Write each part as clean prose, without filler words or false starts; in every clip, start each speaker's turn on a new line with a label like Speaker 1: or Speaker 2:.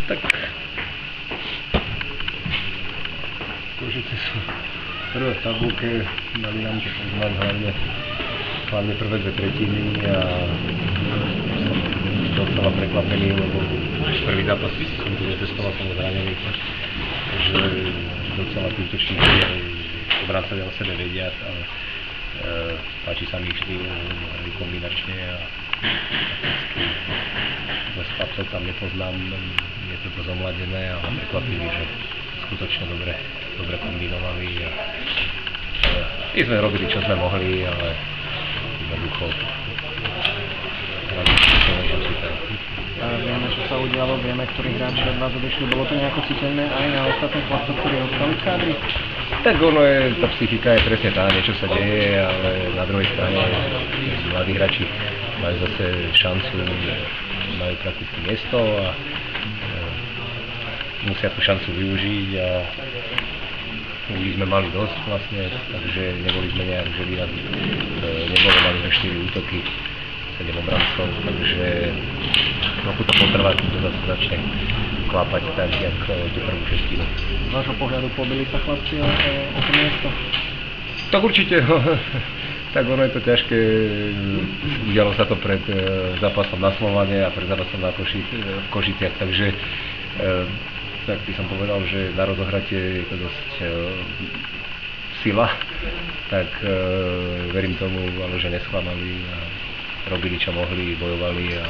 Speaker 1: Tak Košice sú prvé v tabulke, dali nám to poznať hlavne prvé dve tretiny a som docela prekvapený, lebo prvý zápas som tu netestoval, som zranený, takže docela tí útočníci aj obrácať o sebe vedia, ale páči sa mi vždy kombinačne a bez chlapcov tam nepoznám, je to dosť omladené, ale prekvapili, že skutočne dobre kombinovali a my sme robili, čo sme mohli, ale jednoducho
Speaker 2: Vieme, čo sa udialo, vieme, ktorí hráči od vás odišli. Bolo to nejako citeľné aj na ostatných chlapcov, ktorí ostali v kádri?
Speaker 1: Tak ono je, tá psychika je presne tá, niečo sa deje, ale na druhej strane mladí hráči majú zase šancu, majú prakticky miesto a musia tú šancu využiť a už sme mali dosť vlastne, takže neboli sme nejak, že by nás nebolo, mali sme 4 útoky, 7 obrancov, takže trochu to potrvá, kým to zase začne klapať tak, jak tú prvú šestinu.
Speaker 2: Z vášho pohľadu pobili sa chlapci o to miesto?
Speaker 1: Tak určite, tak ono je to ťažké, udialo sa to pred zápasom na Slovane a pred zápasom na Košiciach, takže tak by som povedal, že na rozohratie je to dosť sila, tak verím tomu, ale že nesklamali a robili čo mohli, bojovali a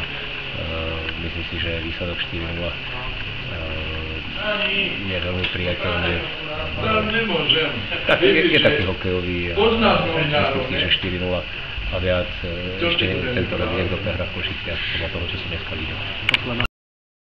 Speaker 1: myslím si, že výsledok 4-0 je veľmi priateľný. Tak je taký hokejový a myslím si, že 4-0 a viac ešte tento rok niekto prehra v Košiciach podľa toho, čo som dneska videl.